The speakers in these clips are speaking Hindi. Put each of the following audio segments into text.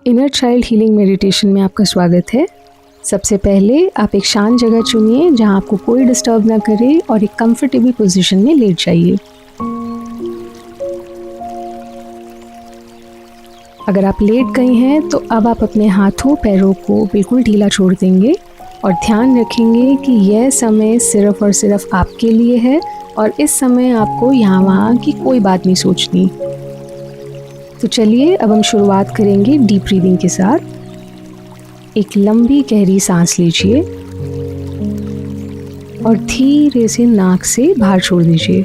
इनर चाइल्ड हीलिंग मेडिटेशन में आपका स्वागत है। सबसे पहले आप एक शांत जगह चुनिए जहां आपको कोई डिस्टर्ब ना करे और एक कंफर्टेबल पोजीशन में लेट जाइए। अगर आप लेट गए हैं तो अब आप अपने हाथों पैरों को बिल्कुल ढीला छोड़ देंगे और ध्यान रखेंगे कि यह समय सिर्फ और सिर्फ आपके लिए है और इस समय आपको यहाँ वहाँ की कोई बात नहीं सोचनी। तो चलिए अब हम शुरुआत करेंगे डीप ब्रीदिंग के साथ। एक लंबी गहरी सांस लीजिए और धीरे से नाक से बाहर छोड़ दीजिए।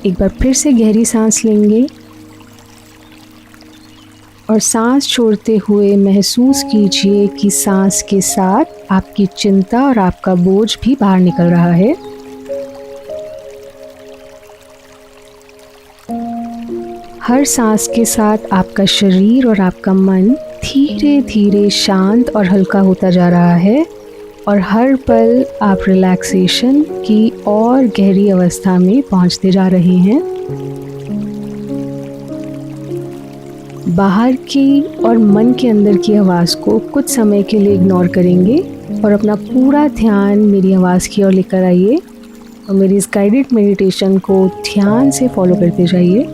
एक बार फिर से गहरी सांस लेंगे और सांस छोड़ते हुए महसूस कीजिए कि सांस के साथ आपकी चिंता और आपका बोझ भी बाहर निकल रहा है। हर सांस के साथ आपका शरीर और आपका मन धीरे धीरे शांत और हल्का होता जा रहा है और हर पल आप रिलैक्सेशन की और गहरी अवस्था में पहुंचते जा रहे हैं। बाहर की और मन के अंदर की आवाज़ को कुछ समय के लिए इग्नोर करेंगे और अपना पूरा ध्यान मेरी आवाज़ की ओर लेकर आइए और मेरी इस गाइडेड मेडिटेशन को ध्यान से फॉलो करते जाइए।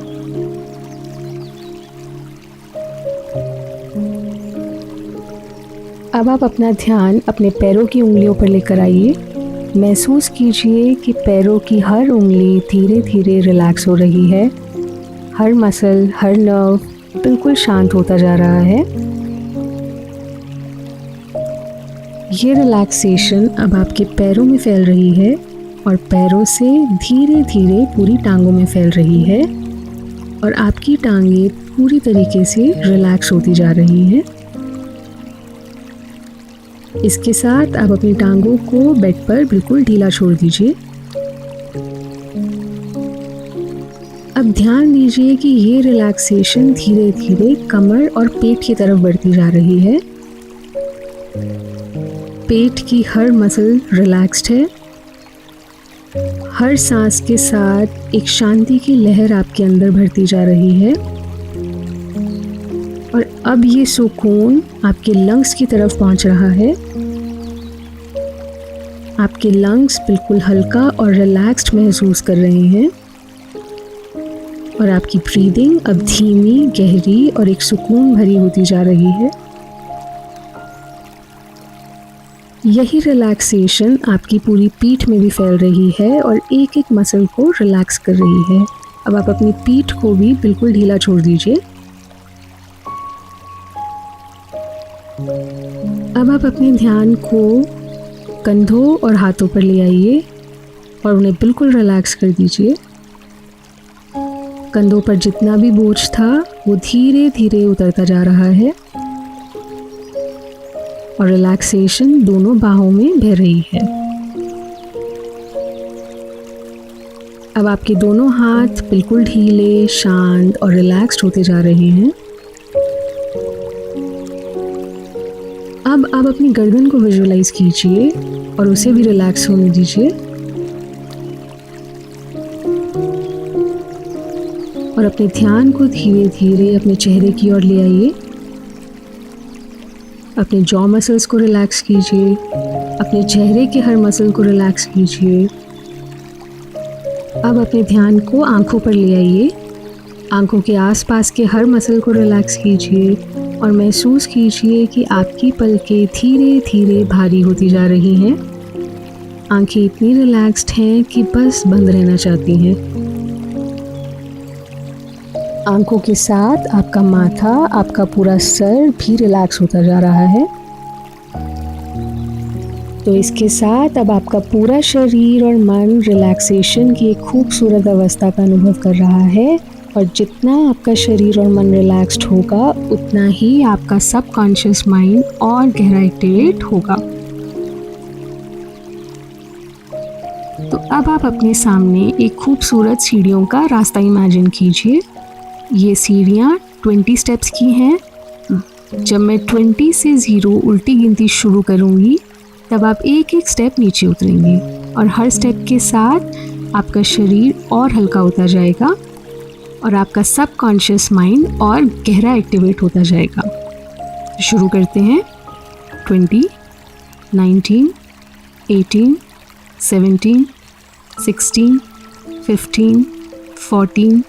अब आप अपना ध्यान अपने पैरों की उंगलियों पर लेकर आइए। महसूस कीजिए कि पैरों की हर उंगली धीरे धीरे रिलैक्स हो रही है। हर मसल, हर नर्व बिल्कुल शांत होता जा रहा है। ये रिलैक्सेशन अब आपके पैरों में फैल रही है और पैरों से धीरे धीरे पूरी टांगों में फैल रही है और आपकी टांगें पूरी तरीके से रिलैक्स होती जा रही हैं। इसके साथ आप अपनी टांगों को बेड पर बिल्कुल ढीला छोड़ दीजिए। अब ध्यान दीजिए कि ये रिलैक्सेशन धीरे धीरे कमर और पेट की तरफ बढ़ती जा रही है। पेट की हर मसल रिलैक्स्ड है। हर सांस के साथ एक शांति की लहर आपके अंदर भरती जा रही है और अब ये सुकून आपके लंग्स की तरफ पहुंच रहा है। आपके लंग्स बिल्कुल हल्का और रिलैक्स्ड महसूस कर रहे हैं और आपकी ब्रीदिंग अब धीमी, गहरी और एक सुकून भरी होती जा रही है। यही रिलैक्सेशन आपकी पूरी पीठ में भी फैल रही है और एक एक मसल को रिलैक्स कर रही है। अब आप अपनी पीठ को भी बिल्कुल ढीला छोड़ दीजिए। अब आप अपने ध्यान को कंधों और हाथों पर ले आइए और उन्हें बिल्कुल रिलैक्स कर दीजिए। कंधों पर जितना भी बोझ था वो धीरे धीरे उतरता जा रहा है और रिलैक्सेशन दोनों बाहों में बह रही है। अब आपके दोनों हाथ बिल्कुल ढीले, शांत और रिलैक्स्ड होते जा रहे हैं। अब आप अपनी गर्दन को विजुअलाइज कीजिए और उसे भी रिलैक्स होने दीजिए और अपने ध्यान को धीरे धीरे अपने चेहरे की ओर ले आइए। अपने जॉ मसल्स को रिलैक्स कीजिए, अपने चेहरे के हर मसल को रिलैक्स कीजिए। अब अपने ध्यान को आंखों पर ले आइए। आंखों के आसपास के हर मसल को रिलैक्स कीजिए और महसूस कीजिए कि आपकी पलकें धीरे धीरे भारी होती जा रही हैं। आंखें इतनी रिलैक्स्ड हैं कि बस बंद रहना चाहती हैं। आंखों के साथ आपका माथा, आपका पूरा सर भी रिलैक्स होता जा रहा है। तो इसके साथ अब आपका पूरा शरीर और मन रिलैक्सेशन की एक खूबसूरत अवस्था का अनुभव कर रहा है और जितना आपका शरीर और मन रिलैक्स्ड होगा उतना ही आपका सबकॉन्शियस माइंड और गहरा एक्टिवेट होगा। तो अब आप अपने सामने एक खूबसूरत सीढ़ियों का रास्ता इमेजिन कीजिए। ये सीढ़ियाँ 20 स्टेप्स की हैं। जब मैं 20 से 0 उल्टी गिनती शुरू करूँगी तब आप एक एक स्टेप नीचे उतरेंगे और हर स्टेप के साथ आपका शरीर और हल्का होता जाएगा और आपका सबकॉन्शियस माइंड और गहरा एक्टिवेट होता जाएगा। तो शुरू करते हैं। 20, 19, 18, 17, 16, 15, 14,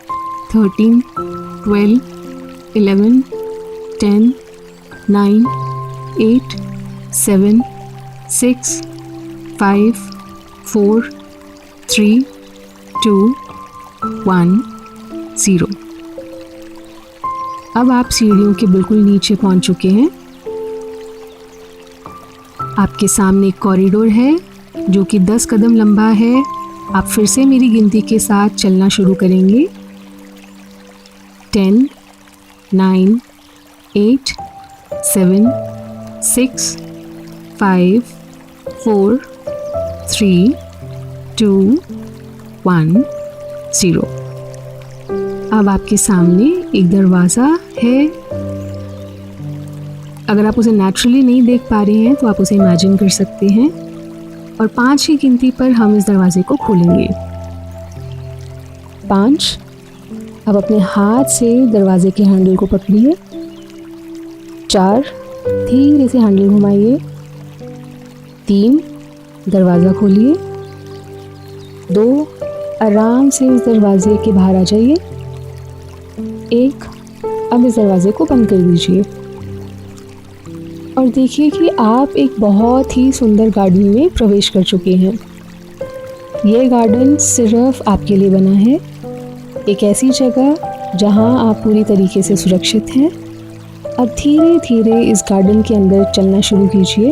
13, 12, 11, 10, 9, 8, 7, 6, 5, 4, 3, 2, 1, 0। अब आप सीढ़ियों के बिल्कुल नीचे पहुंच चुके हैं। आपके सामने एक कॉरिडोर है जो कि 10 कदम लंबा है। आप फिर से मेरी गिनती के साथ चलना शुरू करेंगे। 10, 9, 8, 7, 6, 5, 4, 3, 2, 1, 0। अब आपके सामने एक दरवाज़ा है। अगर आप उसे नेचुरली नहीं देख पा रहे हैं तो आप उसे इमेजिन कर सकते हैं। और 5 की गिनती पर हम इस दरवाजे को खोलेंगे। 5। अब अपने हाथ से दरवाजे के हैंडल को पकड़िए। 4, धीरे से हैंडल घुमाइए। 3, दरवाज़ा खोलिए। 2, आराम से इस दरवाजे के बाहर आ जाइए। 1, अब इस दरवाजे को बंद कर दीजिए और देखिए कि आप एक बहुत ही सुंदर गार्डन में प्रवेश कर चुके हैं। ये गार्डन सिर्फ आपके लिए बना है, एक ऐसी जगह जहां आप पूरी तरीके से सुरक्षित हैं। अब धीरे धीरे इस गार्डन के अंदर चलना शुरू कीजिए।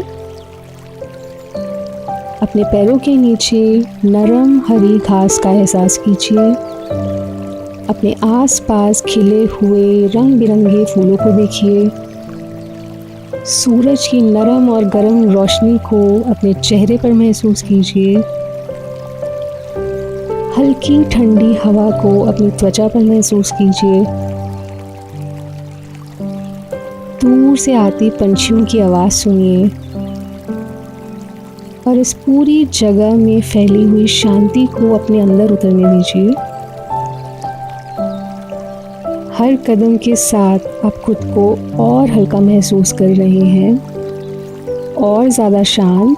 अपने पैरों के नीचे नरम हरी घास का एहसास कीजिए। अपने आसपास खिले हुए रंग बिरंगे फूलों को देखिए। सूरज की नरम और गर्म रोशनी को अपने चेहरे पर महसूस कीजिए। हल्की ठंडी हवा को अपनी त्वचा पर महसूस कीजिए। दूर से आती पंछियों की आवाज़ सुनिए और इस पूरी जगह में फैली हुई शांति को अपने अंदर उतरने दीजिए। हर कदम के साथ आप खुद को और हल्का महसूस कर रहे हैं, और ज़्यादा शांत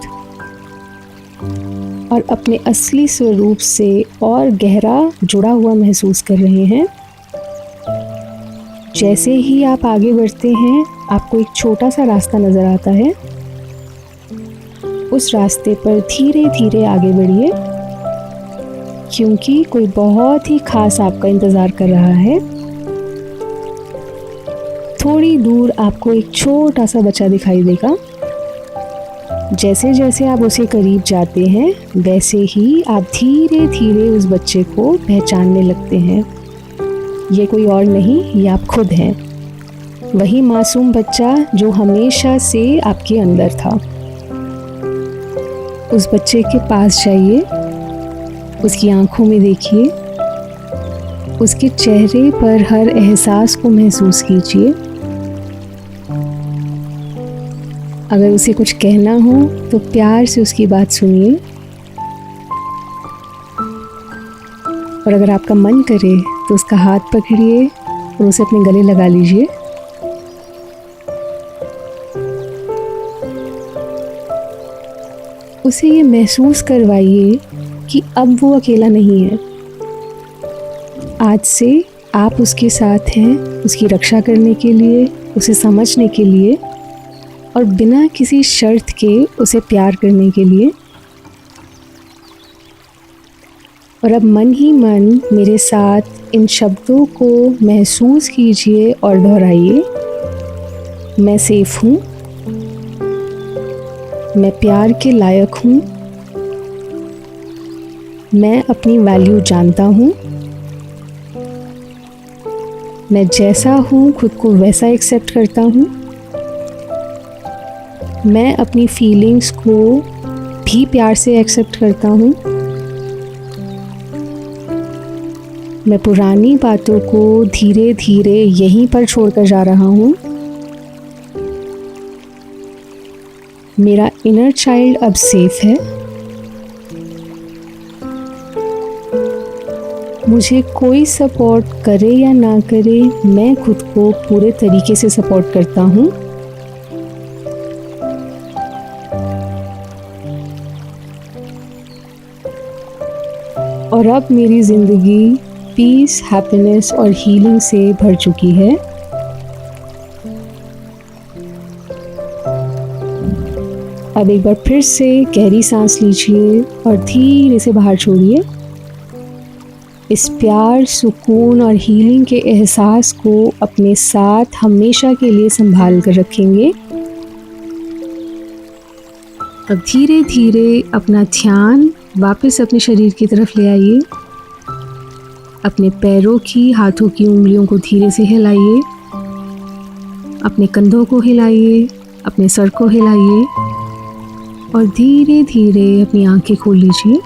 और अपने असली स्वरूप से और गहरा जुड़ा हुआ महसूस कर रहे हैं। जैसे ही आप आगे बढ़ते हैं, आपको एक छोटा सा रास्ता नज़र आता है। उस रास्ते पर धीरे धीरे आगे बढ़िए, क्योंकि कोई बहुत ही खास आपका इंतज़ार कर रहा है। थोड़ी दूर आपको एक छोटा सा बच्चा दिखाई देगा। जैसे जैसे आप उसके करीब जाते हैं, वैसे ही आप धीरे धीरे उस बच्चे को पहचानने लगते हैं। ये कोई और नहीं, ये आप खुद हैं। वही मासूम बच्चा जो हमेशा से आपके अंदर था। उस बच्चे के पास जाइए, उसकी आंखों में देखिए, उसके चेहरे पर हर एहसास को महसूस कीजिए। अगर उसे कुछ कहना हो तो प्यार से उसकी बात सुनिए, और अगर आपका मन करे तो उसका हाथ पकड़िए और उसे अपने गले लगा लीजिए। उसे ये महसूस करवाइए कि अब वो अकेला नहीं है। आज से आप उसके साथ हैं, उसकी रक्षा करने के लिए, उसे समझने के लिए और बिना किसी शर्त के उसे प्यार करने के लिए। और अब मन ही मन मेरे साथ इन शब्दों को महसूस कीजिए और दोहराइए। मैं सेफ हूँ, मैं प्यार के लायक हूँ, मैं अपनी वैल्यू जानता हूँ, मैं जैसा हूँ खुद को वैसा एक्सेप्ट करता हूँ, मैं अपनी फीलिंग्स को भी प्यार से एक्सेप्ट करता हूँ, मैं पुरानी बातों को धीरे धीरे यहीं पर छोड़कर जा रहा हूँ। मेरा इनर चाइल्ड अब सेफ है। मुझे कोई सपोर्ट करे या ना करे, मैं खुद को पूरे तरीके से सपोर्ट करता हूँ। और अब मेरी ज़िंदगी पीस, हैप्पीनेस और हीलिंग से भर चुकी है। अब एक बार फिर से गहरी सांस लीजिए और धीरे से बाहर छोड़िए। इस प्यार, सुकून और हीलिंग के एहसास को अपने साथ हमेशा के लिए संभाल कर रखेंगे। अब धीरे धीरे अपना ध्यान वापस अपने शरीर की तरफ ले आइए। अपने पैरों की, हाथों की उंगलियों को धीरे से हिलाइए। अपने कंधों को हिलाइए, अपने सर को हिलाइए और धीरे धीरे अपनी आंखें खोल लीजिए।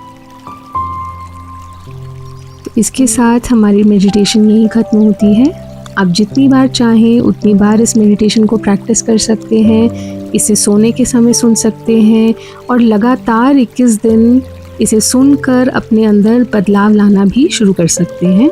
तो इसके साथ हमारी मेडिटेशन यहीं ख़त्म होती है। आप जितनी बार चाहें उतनी बार इस मेडिटेशन को प्रैक्टिस कर सकते हैं। इसे सोने के समय सुन सकते हैं और लगातार 21 दिन इसे सुनकर अपने अंदर बदलाव लाना भी शुरू कर सकते हैं।